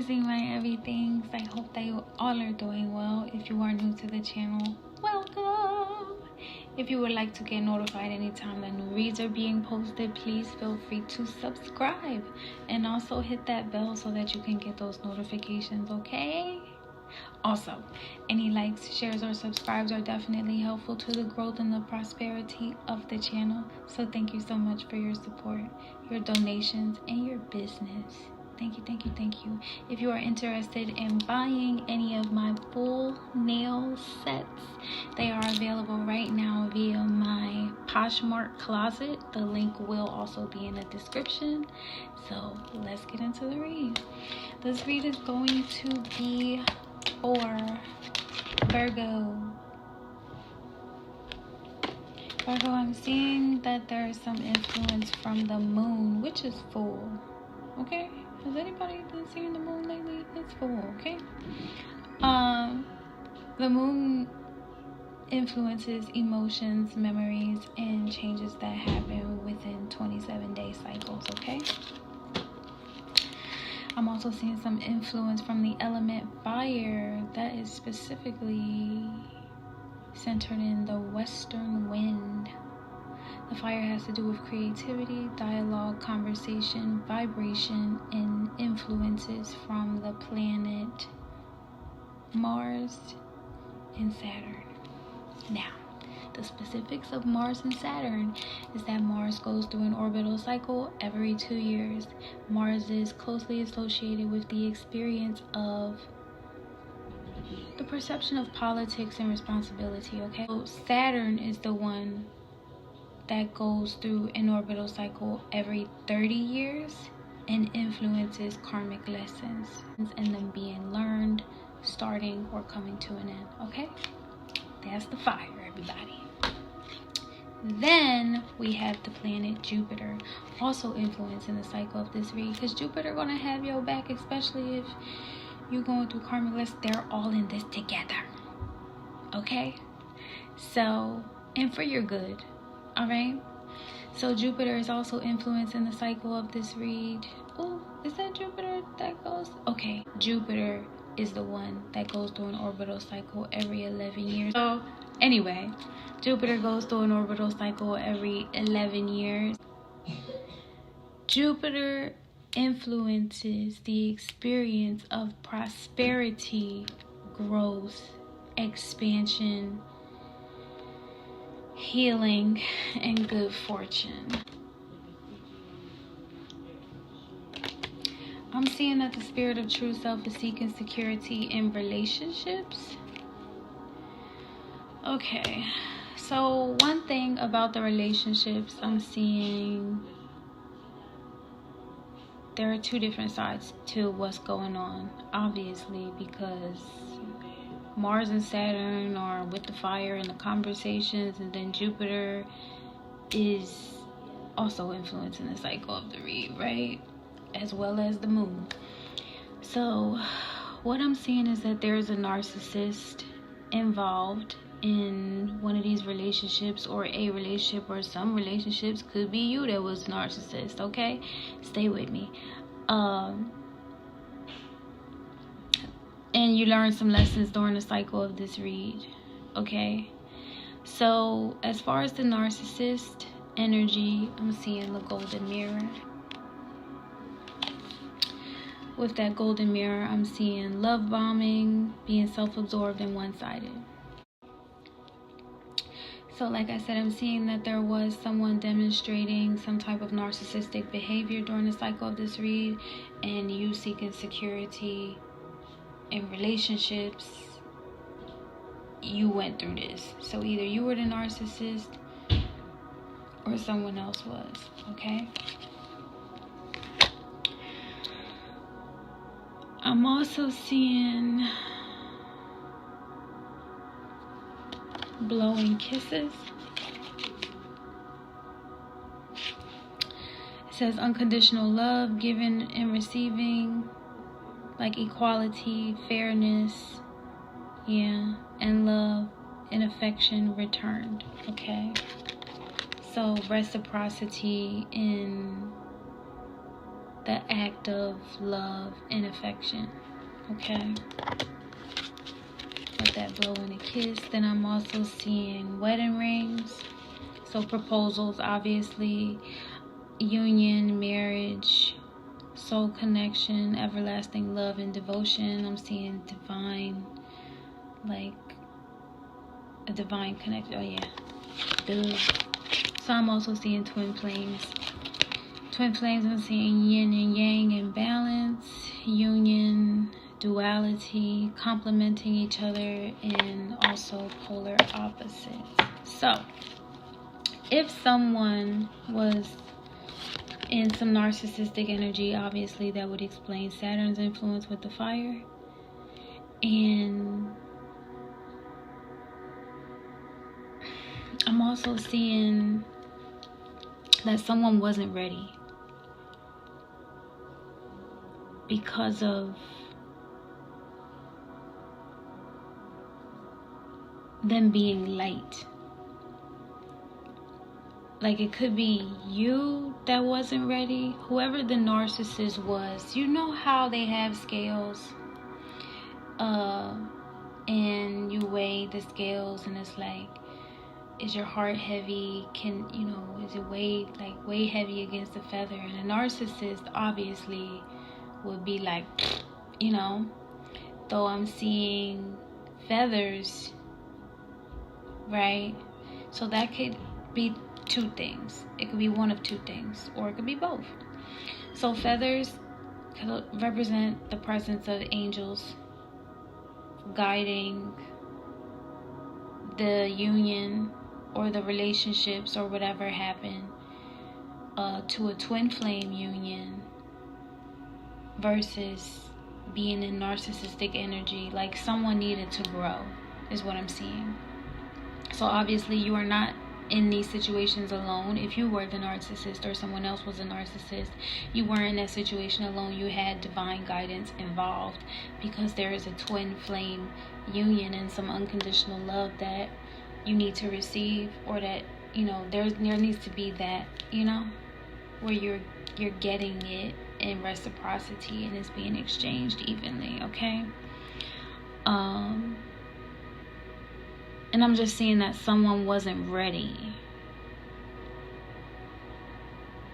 Rising, my everythings. I hope that you all are doing well. If you are new to the channel, welcome. If you would like to get notified anytime that new reads are being posted, please feel free to subscribe and also hit that bell so that you can get those notifications, okay? Also, any likes, shares, or subscribes are definitely helpful to the growth and the prosperity of the channel. So thank you so much for your support, your donations, and your business. Thank you, thank you, thank you. If you are interested in buying any of my full nail sets, they are available right now via my Poshmark closet. The link will also be in the description. So let's get into the read. This read is going to be for Virgo. Virgo, I'm seeing that there is some influence from the moon, which is full. Okay? Has anybody been seeing the moon lately? It's full, okay? The moon influences emotions, memories, and changes that happen within 27-day cycles, okay? I'm also seeing some influence from the element fire that is specifically centered in the western wind. The fire has to do with creativity, dialogue, conversation, vibration, and influences from the planet Mars and Saturn. Now, the specifics of Mars and Saturn is that Mars goes through an orbital cycle every 2 years. Mars is closely associated with the experience of the perception of politics and responsibility, okay? So Saturn is the one that goes through an orbital cycle every 30 years and influences karmic lessons and them being learned, starting, or coming to an end, okay? That's the fire, everybody. Then we have the planet Jupiter, also influencing the cycle of this read, because Jupiter gonna have your back, especially if you're going through karmic lessons. They're all in this together, okay? So, and for your good. All right, so Jupiter is also influencing the cycle of this read. Oh, is that Jupiter that goes? Okay, Jupiter is the one that goes through an orbital cycle every 11 years. So anyway, Jupiter goes through an orbital cycle every 11 years. Jupiter influences the experience of prosperity, growth, expansion, healing, and good fortune. I'm seeing that the spirit of true self is seeking security in relationships. Okay, so one thing about the relationships, I'm seeing there are two different sides to what's going on, obviously, because Mars and Saturn are with the fire and the conversations, and then Jupiter is also influencing the cycle of the read, right? As well as the moon. So what I'm seeing is that there is a narcissist involved in one of these relationships, or a relationship, or some relationships. Could be you that was a narcissist, okay? Stay with me. And you learn some lessons during the cycle of this read, okay? So as far as the narcissist energy, I'm seeing the golden mirror. With that golden mirror, I'm seeing love bombing, being self-absorbed and one-sided. So like I said, I'm seeing that there was someone demonstrating some type of narcissistic behavior during the cycle of this read, and you seeking security in relationships. You went through this. So either you were the narcissist or someone else was, okay? I'm also seeing blowing kisses. It says unconditional love, giving and receiving, like equality, fairness, yeah, and love and affection returned, okay? So reciprocity in the act of love and affection. Okay, let that blow in a kiss. Then I'm also seeing wedding rings, so proposals, obviously, union, marriage, soul connection, everlasting love and devotion. I'm seeing divine, like a divine connection. Oh yeah, duh. So I'm also seeing twin flames. Twin flames, I'm seeing yin and yang in balance, union, duality, complementing each other, and also polar opposites. So if someone was in some narcissistic energy, obviously that would explain Saturn's influence with the fire. And I'm also seeing that someone wasn't ready because of them being light. Like, it could be you that wasn't ready. Whoever the narcissist was, you know how they have scales, and you weigh the scales, and it's like, is your heart heavy? Is it way heavy against the feather? And a narcissist obviously would be like, though I'm seeing feathers, right? So that could be two things. It could be one of two things, or it could be both. So feathers could represent the presence of angels guiding the union or the relationships or whatever happened to a twin flame union, versus being in narcissistic energy. Like, someone needed to grow is what I'm seeing. So obviously you are not in these situations alone. If you were the narcissist or someone else was a narcissist, you weren't in that situation alone. You had divine guidance involved, because there is a twin flame union and some unconditional love that you need to receive, or that there needs to be that where you're getting it in reciprocity and it's being exchanged evenly. Okay. And I'm just seeing that someone wasn't ready.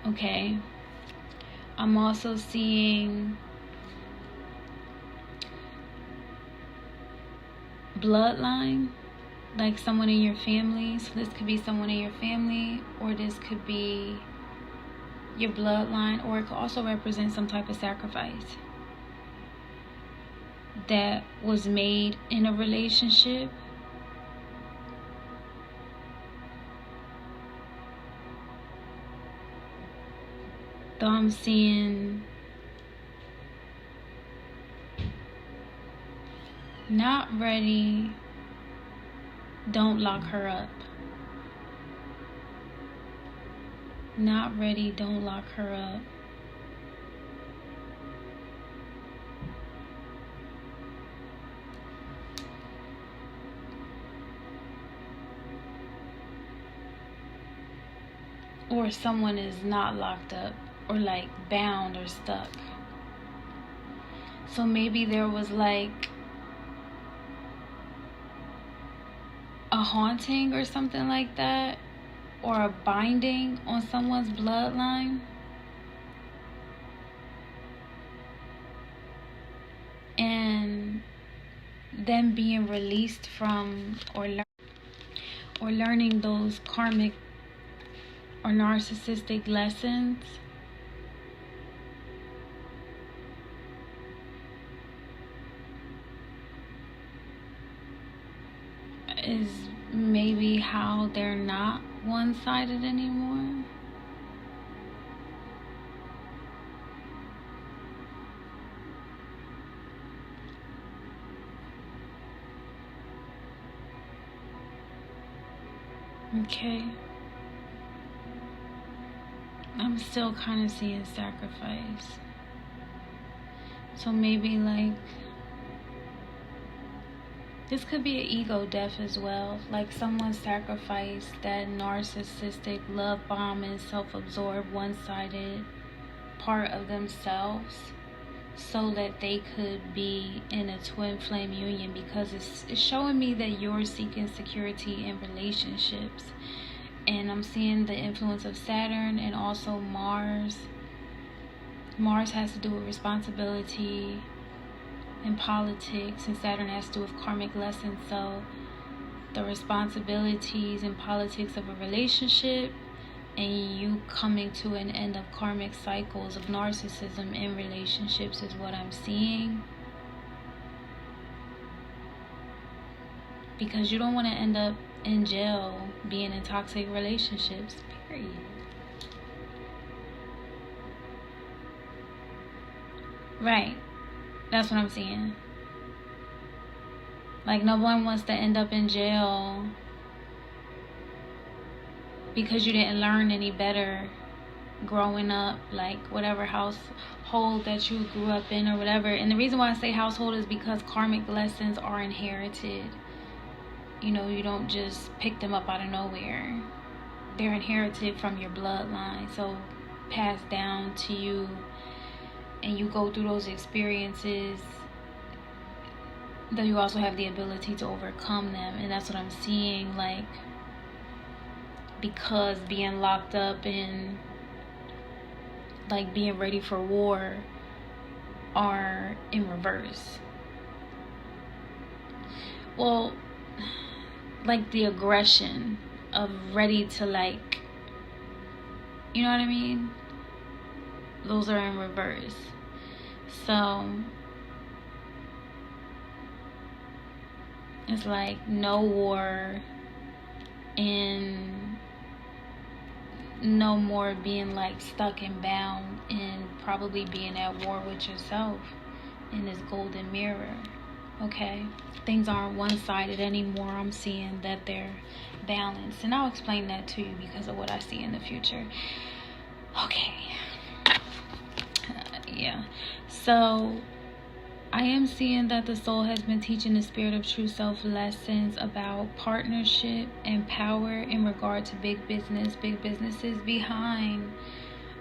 Okay. I'm also seeing bloodline, like someone in your family. So this could be someone in your family, or this could be your bloodline, or it could also represent some type of sacrifice that was made in a relationship. Though I'm seeing not ready, don't lock her up. Not ready, don't lock her up. Or someone is not locked up, or like bound or stuck. So maybe there was like a haunting or something like that, or a binding on someone's bloodline, and them being released from or learning those karmic or narcissistic lessons is maybe how they're not one-sided anymore. Okay. I'm still kind of seeing sacrifice. So maybe like this could be an ego death as well. Like someone sacrificed that narcissistic, love bombing, self-absorbed, one-sided, part of themselves so that they could be in a twin flame union, because it's showing me that you're seeking security in relationships. And I'm seeing the influence of Saturn and also Mars. Mars has to do with responsibility and politics, and Saturn has to do with karmic lessons. So the responsibilities and politics of a relationship, and you coming to an end of karmic cycles of narcissism in relationships is what I'm seeing. Because you don't want to end up in jail being in toxic relationships, period. Right. That's what I'm seeing. Like, no one wants to end up in jail because you didn't learn any better growing up, like whatever household that you grew up in or whatever. And the reason why I say household is because karmic lessons are inherited. You know, you don't just pick them up out of nowhere. They're inherited from your bloodline, so passed down to you, and you go through those experiences, though you also have the ability to overcome them. And that's what I'm seeing, like, because being locked up and like being ready for war are in reverse. Well, like the aggression of ready to, like, you know what I mean? Those are in reverse. So it's like no war and no more being like stuck and bound and probably being at war with yourself in this golden mirror. Okay, things aren't one-sided anymore. I'm seeing that they're balanced, and I'll explain that to you because of what I see in the future. Okay. Yeah, so I am seeing that the soul has been teaching the spirit of true self lessons about partnership and power in regard to big business. Big business is behind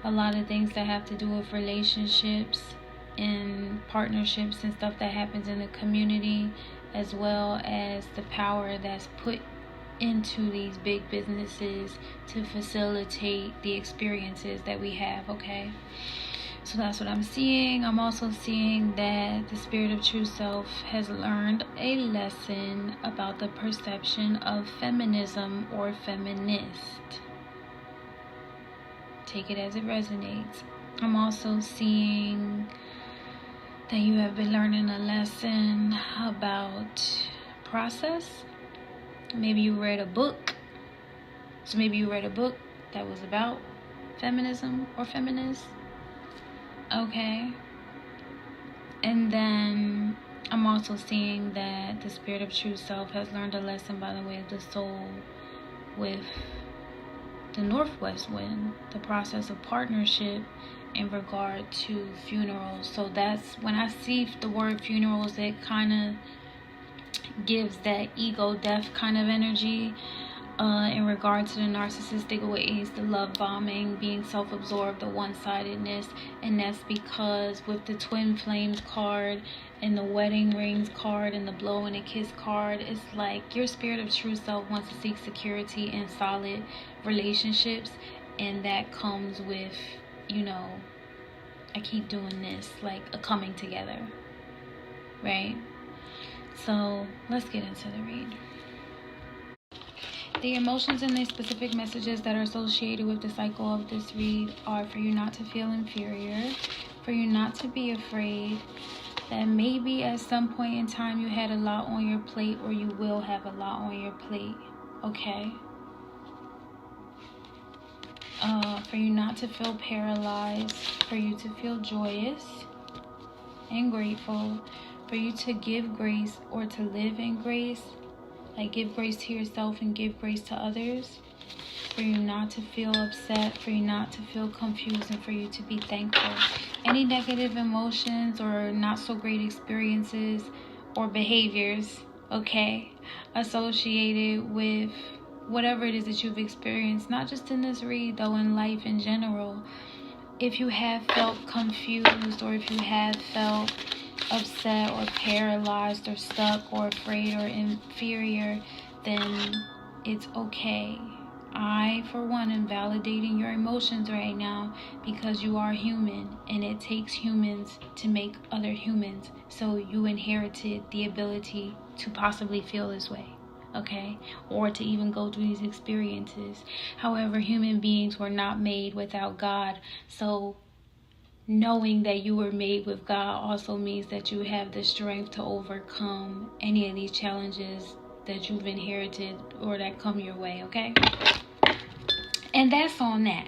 a lot of things that have to do with relationships and partnerships and stuff that happens in the community, as well as the power that's put into these big businesses to facilitate the experiences that we have. Okay, so that's what I'm seeing. I'm also seeing that the spirit of true self has learned a lesson about the perception of feminism or feminist. Take it as it resonates. I'm also seeing that you have been learning a lesson about process. Maybe you read a book. So maybe you read a book that was about feminism or feminists. Okay. And then I'm also seeing that the spirit of true self has learned a lesson by the way of the soul with the northwest wind, the process of partnership in regard to funerals. So that's when I see the word funerals, it kind of gives that ego death kind of energy in regard to the narcissistic ways, the love bombing, being self-absorbed, the one-sidedness. And that's because with the twin flames card and the wedding rings card and the blow and a kiss card, it's like your spirit of true self wants to seek security in solid relationships, and that comes with, you know, I keep doing this, like a coming together, right? So let's get into the read. The emotions and the specific messages that are associated with the cycle of this read are for you not to feel inferior, for you not to be afraid, that maybe at some point in time you had a lot on your plate, or you will have a lot on your plate, okay? For you not to feel paralyzed, for you to feel joyous and grateful, for you to give grace or to live in grace, like give grace to yourself and give grace to others, for you not to feel upset, for you not to feel confused, and for you to be thankful. Any negative emotions or not so great experiences or behaviors, okay, associated with whatever it is that you've experienced, not just in this read though, in life in general, if you have felt confused, or if you have felt upset or paralyzed or stuck or afraid or inferior, then it's okay. I, for one, am validating your emotions right now, because you are human, and it takes humans to make other humans. So you inherited the ability to possibly feel this way, okay? Or to even go through these experiences. However, human beings were not made without God. So knowing that you were made with God also means that you have the strength to overcome any of these challenges that you've inherited or that come your way, okay? And that's on that.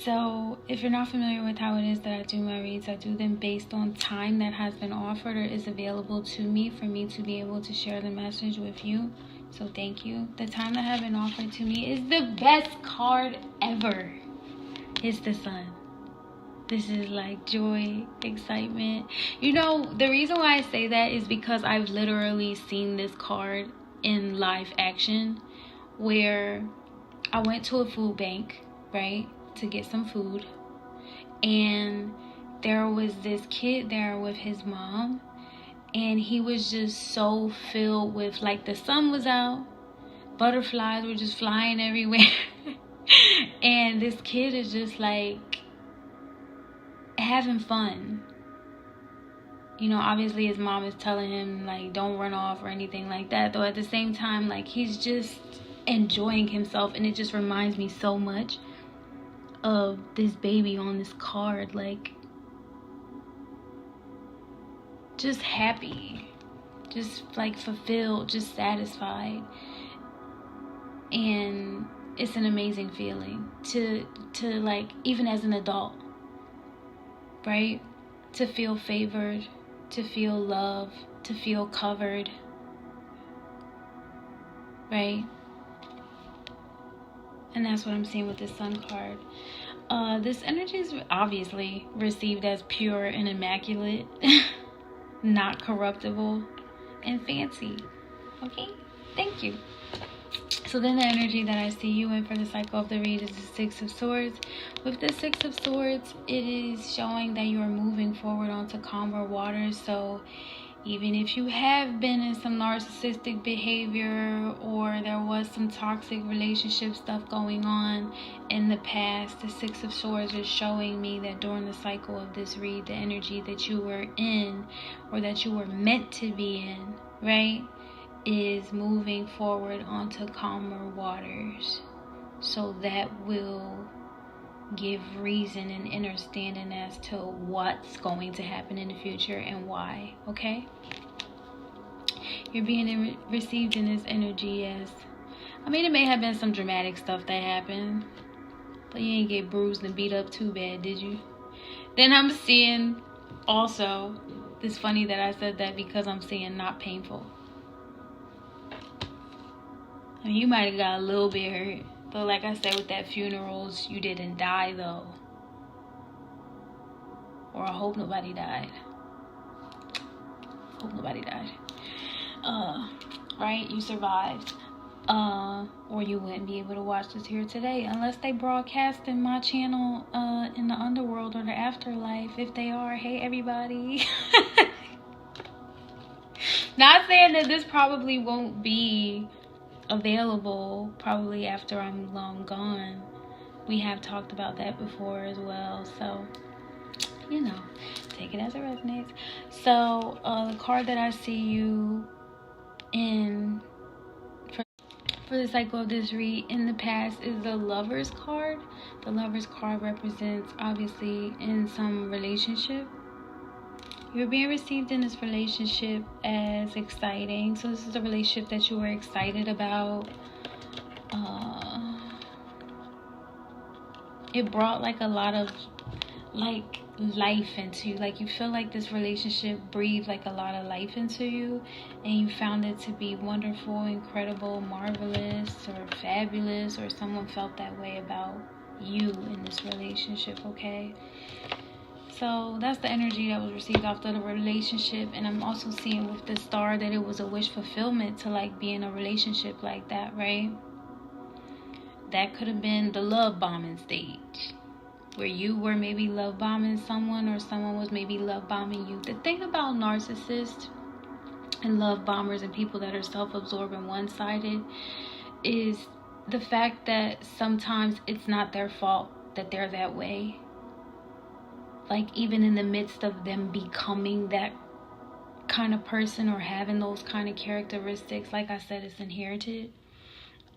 So if you're not familiar with how it is that I do my reads, I do them based on time that has been offered or is available to me for me to be able to share the message with you. So thank you. The time that has been offered to me is the best card ever. It's the Sun. This is like joy, excitement. You know, the reason why I say that is because I've literally seen this card in live action, where I went to a food bank, right, to get some food, and there was this kid there with his mom, and he was just so filled with, like, the sun was out, butterflies were just flying everywhere, and this kid is just like having fun. You know, obviously his mom is telling him, like, don't run off or anything like that, though at the same time, like, he's just enjoying himself. And it just reminds me so much of this baby on this card, like, just happy, just like fulfilled, just satisfied. And it's an amazing feeling to like, even as an adult, right, to feel favored, to feel love, to feel covered, right? And that's what I'm seeing with this Sun card. This energy is obviously received as pure and immaculate, not corruptible, and fancy. Okay? Thank you. So then the energy that I see you in for the cycle of the read is the Six of Swords. With the Six of Swords, it is showing that you are moving forward onto calmer waters. So even if you have been in some narcissistic behavior, or there was some toxic relationship stuff going on in the past, the Six of Swords is showing me that during the cycle of this read, the energy that you were in, or that you were meant to be in, right, is moving forward onto calmer waters. So that will give reason and understanding as to what's going to happen in the future and why, okay? You're being received in this energy as, I mean, it may have been some dramatic stuff that happened, but you ain't get bruised and beat up too bad, did you? Then I'm seeing also, it's funny that I said that because I'm seeing not painful. I mean, you might have got a little bit hurt, but like I said with that funerals, you didn't die though. Or I hope nobody died. Hope nobody died. Right? You survived. Or you wouldn't be able to watch this here today unless they broadcast in my channel in the underworld or the afterlife. If they are, hey everybody. Not saying that this probably won't be available probably after I'm long gone. We have talked about that before as well, so you know, take it as it resonates. So the card that I see you in for the cycle of this read in the past is the Lover's card. The Lover's card represents, obviously, in some relationship. You're being received in this relationship as exciting. So this is a relationship that you were excited about. It brought like a lot of like life into you. Like you feel like this relationship breathed like a lot of life into you, and you found it to be wonderful, incredible, marvelous, or fabulous, or someone felt that way about you in this relationship, okay? So that's the energy that was received after the relationship. And I'm also seeing with the star that it was a wish fulfillment to like be in a relationship like that, right? That could have been the love bombing stage, where you were maybe love bombing someone, or someone was maybe love bombing you. The thing about narcissists and love bombers and people that are self-absorbed and one-sided is the fact that sometimes it's not their fault that they're that way. Like, even in the midst of them becoming that kind of person or having those kind of characteristics, like I said, it's inherited.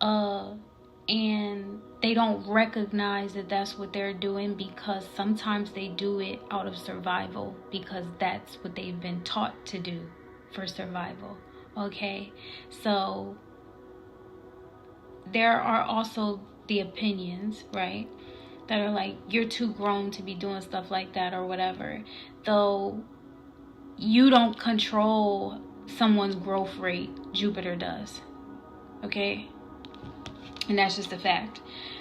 And they don't recognize that that's what they're doing, because sometimes they do it out of survival, because that's what they've been taught to do for survival. Okay, so there are also the opinions, right, that are like, you're too grown to be doing stuff like that or whatever. Though you don't control someone's growth rate, Jupiter does. Okay, and that's just a fact.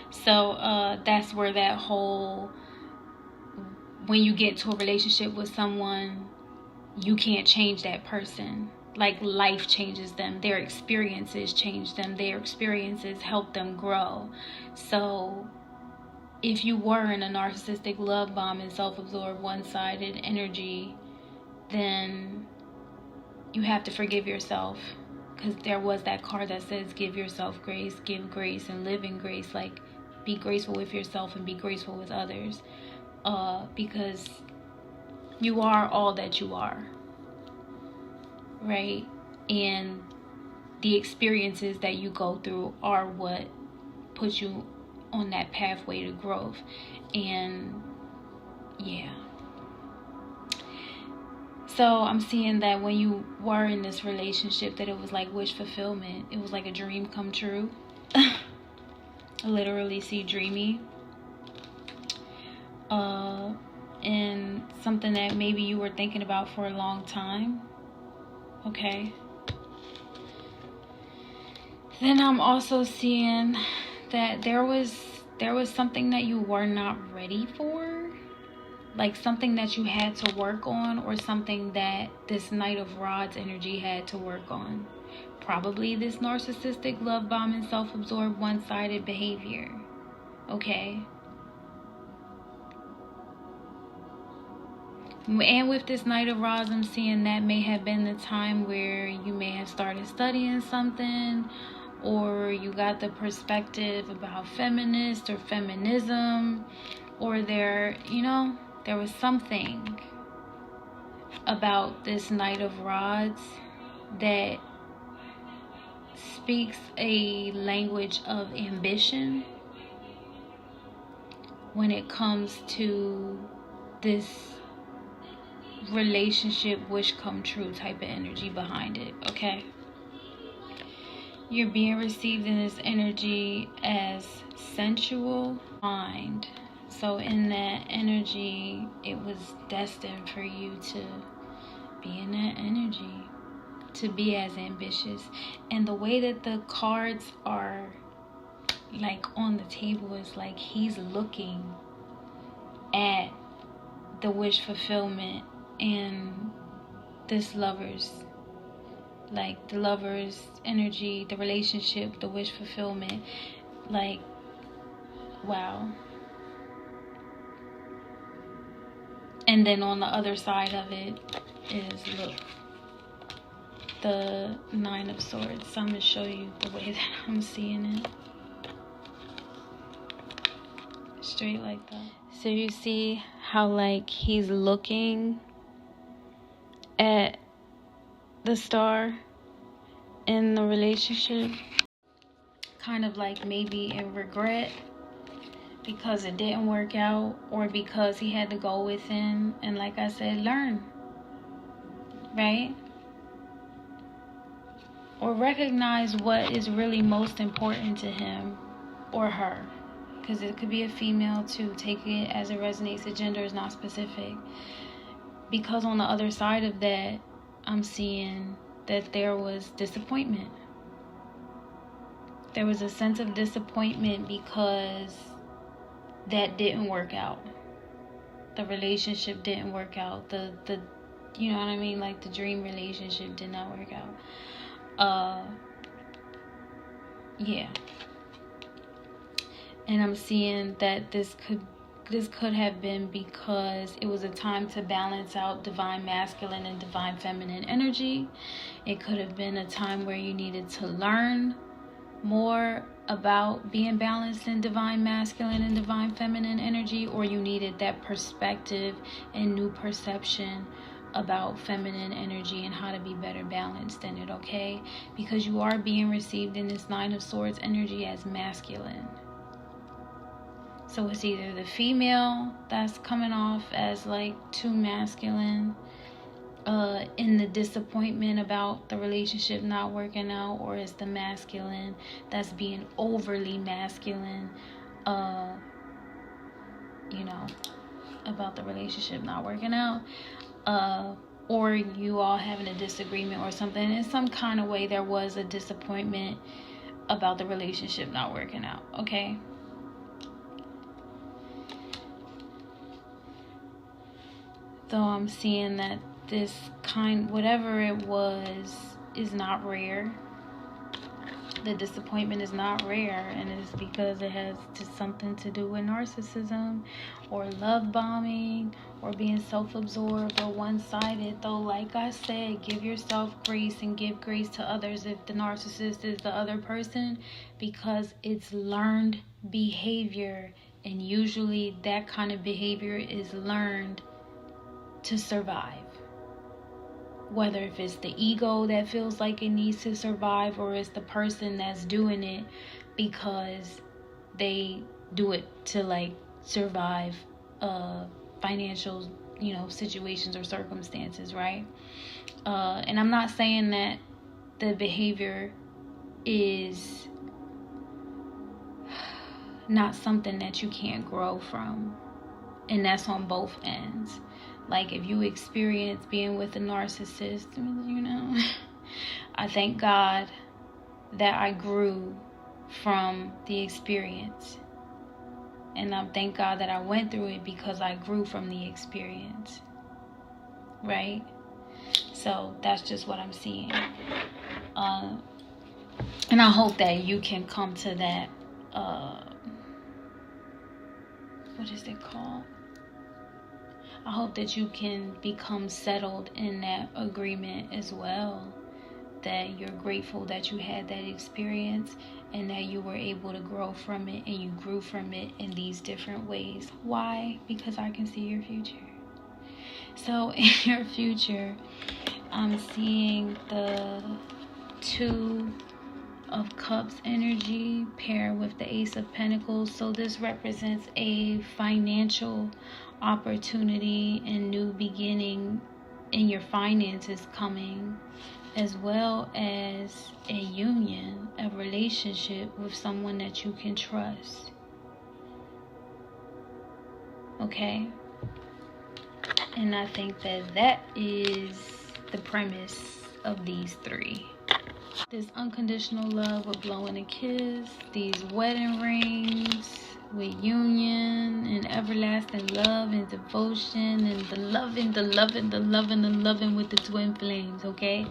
So that's where that whole, when you get into a relationship with someone, you can't change that person. Like, life changes them. Their experiences change them. Their experiences help them grow. So if you were in a narcissistic, love bomb and self-absorbed, one-sided energy, then you have to forgive yourself. Because there was that card that says, give yourself grace, give grace, and live in grace. Like, be graceful with yourself and be graceful with others. Because you are all that you are. Right? And the experiences that you go through are what puts you on that pathway to growth. And yeah. So I'm seeing that when you were in this relationship, that it was like wish fulfillment. It was like a dream come true. I literally see dreamy. And something that maybe you were thinking about for a long time. Okay. Then I'm also seeing that there was something that you were not ready for. Like something that you had to work on, or something that this Knight of Rods energy had to work on. Probably this narcissistic, love bombing, self-absorbed, one-sided behavior. Okay. And with this Knight of Rods, I'm seeing that may have been the time where you may have started studying something, or you got the perspective about feminist or feminism, or there was something about this Knight of Rods that speaks a language of ambition when it comes to this relationship wish come true type of energy behind it. Okay, you're being received in this energy as sensual mind. So in that energy, it was destined for you to be in that energy, to be as ambitious. And the way that the cards are like on the table is like he's looking at the wish fulfillment and this lover's, like the lover's energy, the relationship, the wish fulfillment. Like, wow. And then on the other side of it is, look, the Nine of Swords. So I'm going to show you the way that I'm seeing it. Straight like that. So you see how like he's looking at the star in the relationship, kind of like maybe in regret because it didn't work out, or because he had to go within and, like I said, learn, right? Or recognize what is really most important to him or her, because it could be a female too. Take it as it resonates. The gender is not specific, because on the other side of that, I'm seeing that there was disappointment. There was a sense of disappointment because that didn't work out. The relationship didn't work out. The you know what I mean? Like the dream relationship did not work out. Yeah. And I'm seeing that this could this could have been because it was a time to balance out divine masculine and divine feminine energy. It could have been a time where you needed to learn more about being balanced in divine masculine and divine feminine energy, or you needed that perspective and new perception about feminine energy and how to be better balanced in it, okay? Because you are being received in this Nine of Swords energy as masculine. So it's either the female that's coming off as like too masculine, in the disappointment about the relationship not working out, or it's the masculine that's being overly masculine, about the relationship not working out, or you all having a disagreement or something. In some kind of way, there was a disappointment about the relationship not working out, okay? Though I'm seeing that this kind, whatever it was, is not rare. The disappointment is not rare, and it's because it has something to do with narcissism or love bombing or being self-absorbed or one-sided. Though, like I said, give yourself grace and give grace to others if the narcissist is the other person, because it's learned behavior, and usually that kind of behavior is learned to survive. Whether if it's the ego that feels like it needs to survive, or it's the person that's doing it because they do it to like survive financial situations or circumstances, right? And I'm not saying that the behavior is not something that you can't grow from, and that's on both ends. Like if you experience being with a narcissist, I thank God that I grew from the experience. And I thank God that I went through it because I grew from the experience. Right? So that's just what I'm seeing. And I hope that you can come to that, what is it called? I hope that you can become settled in that agreement as well. That you're grateful that you had that experience and that you were able to grow from it, and you grew from it in these different ways. Why? Because I can see your future. So in your future, I'm seeing the Two of Cups energy pair with the Ace of Pentacles. So this represents a financial opportunity and new beginning in your finances coming, as well as a union, a relationship with someone that you can trust. Okay? And I think that is the premise of these three. This unconditional love with blowing a kiss, these wedding rings with union and everlasting love and devotion, and the loving with the twin flames, okay?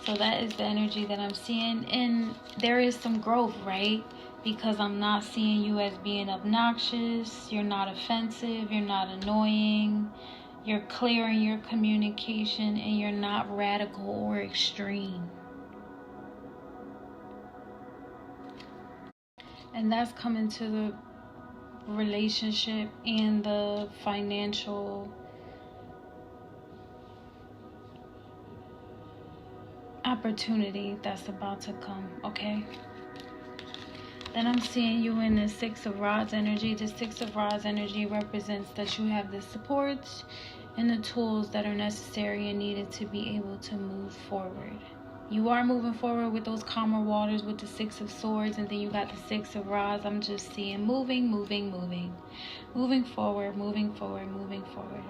So that is the energy that I'm seeing. And there is some growth, right? Because I'm not seeing you as being obnoxious. You're not offensive. You're not annoying. You're clear in your communication, and you're not radical or extreme. And that's coming to the relationship and the financial opportunity that's about to come, okay? Then I'm seeing you in the Six of Rods energy. The Six of Rods energy represents that you have the supports and the tools that are necessary and needed to be able to move forward. You are moving forward with those calmer waters with the Six of Swords, and then you got the Six of Rods. I'm just seeing moving forward,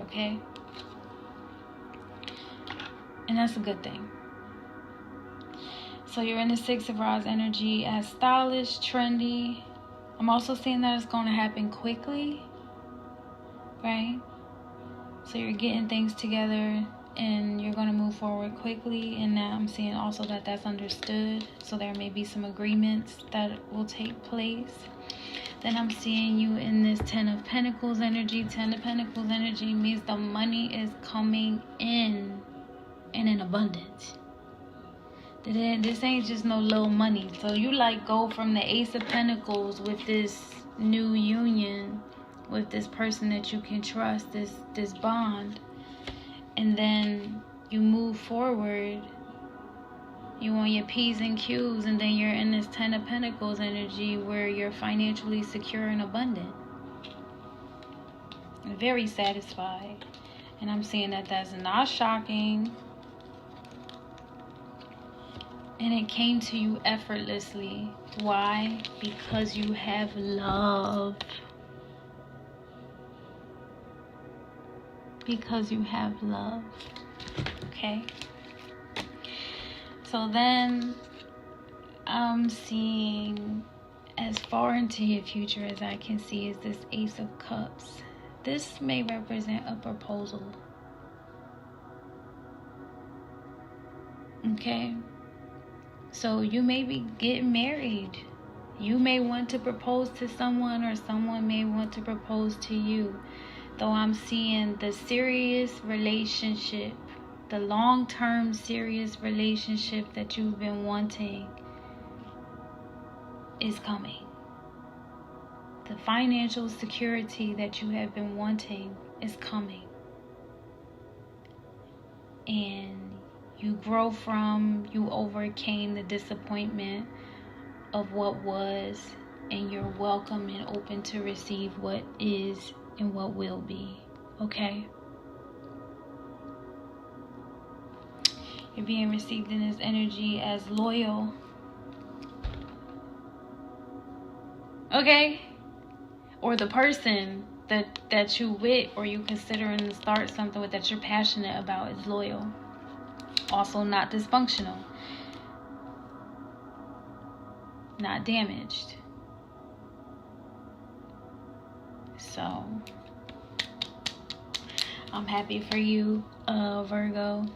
okay? And that's a good thing. So you're in the Six of Rods energy as stylish, trendy. I'm also seeing that it's going to happen quickly, right? So you're getting things together and you're going to move forward quickly. And now I'm seeing also that that's understood. So there may be some agreements that will take place. Then I'm seeing you in this 10 of Pentacles energy. 10 of Pentacles energy means the money is coming in and in abundance. This ain't just no little money. So you like go from the Ace of Pentacles with this new union with this person that you can trust, this bond, and then you move forward. You on your P's and Q's, and then you're in this 10 of Pentacles energy where you're financially secure and abundant. Very satisfied. And I'm seeing that that's not shocking. And it came to you effortlessly. Why? Because you have love. Because you have love. Okay? So then I'm seeing as far into your future as I can see is this Ace of Cups. This may represent a proposal. Okay? So you may be getting married. You may want to propose to someone, or someone may want to propose to you. Though I'm seeing the serious relationship, the long-term serious relationship that you've been wanting is coming. The financial security that you have been wanting is coming. And you overcame the disappointment of what was, and you're welcome and open to receive what is and what will be. Okay? You're being received in this energy as loyal. Okay? Or the person that you with, or you considering to start something with, that you're passionate about, is loyal. Also not dysfunctional. Not damaged. So I'm happy for you, Virgo.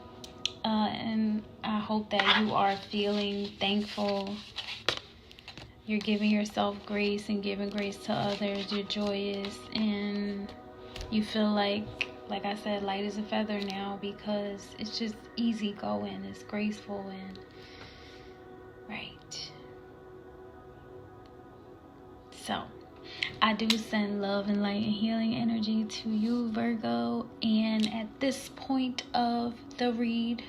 And I hope that you are feeling thankful. You're giving yourself grace and giving grace to others. You're joyous, and you feel like I said, light as a feather now, because it's just easy going. It's graceful and right. So I do send love and light and healing energy to you, Virgo. And at this point of the read,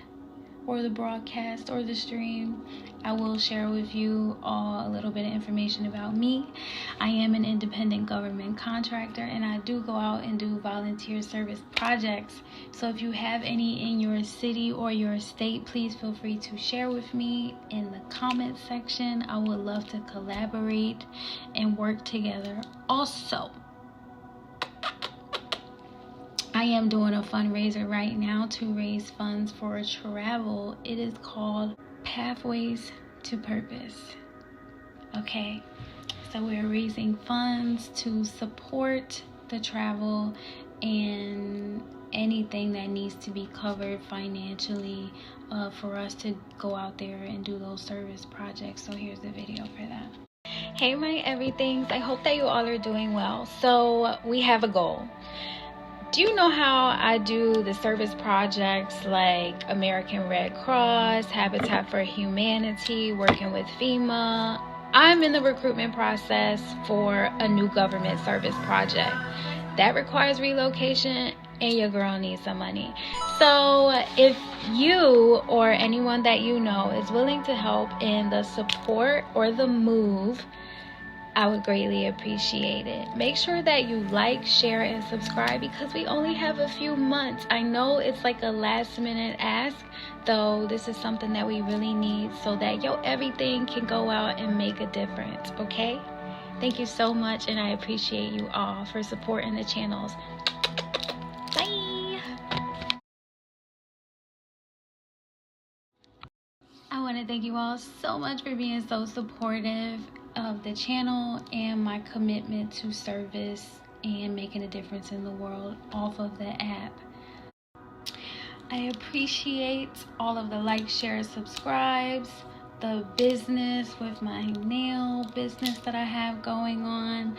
or the broadcast, or the stream, I will share with you all a little bit of information about me. I am an independent government contractor, and I do go out and do volunteer service projects. So if you have any in your city or your state, please feel free to share with me in the comment section. I would love to collaborate and work together. Also, I am doing a fundraiser right now to raise funds for travel. It is called Pathways to Purpose. Okay, so we're raising funds to support the travel and anything that needs to be covered financially for us to go out there and do those service projects. So here's the video for that. Hey my everythings, I hope that you all are doing well. So we have a goal. Do you know how I do the service projects like American Red Cross, Habitat for Humanity, working with FEMA? I'm in the recruitment process for a new government service project. That requires relocation, and your girl needs some money. So if you or anyone that you know is willing to help in the support or the move, I would greatly appreciate it. Make sure that you like, share, and subscribe, because we only have a few months. I know it's like a last minute ask, though this is something that we really need so that everything can go out and make a difference, okay? Thank you so much, and I appreciate you all for supporting the channels. Bye! I want to thank you all so much for being so supportive of the channel and my commitment to service and making a difference in the world off of the app. I appreciate all of the likes, shares, subscribes. the business, with my nail business that I have going on,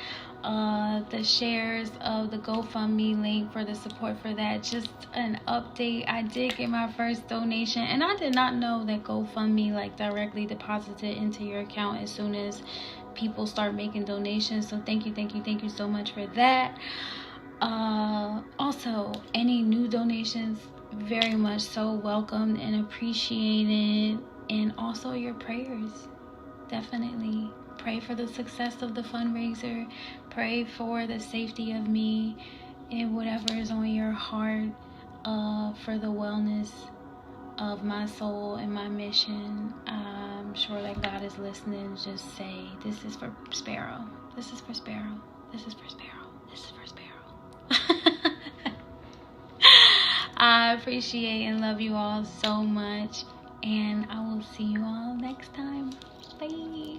the shares of the GoFundMe link for the support for that. Just an update. I did get my first donation, and I did not know that GoFundMe like directly deposited into your account as soon as people start making donations. So thank you so much for that. Also, any new donations, very much so welcomed and appreciated. And also your prayers. Definitely pray for the success of the fundraiser. Pray for the safety of me and whatever is on your heart, for the wellness of my soul and my mission. I'm sure that God is listening. Just say, this is for Sparrow. This is for Sparrow. This is for Sparrow. This is for Sparrow. I appreciate and love you all so much. And I will see you all next time. Bye.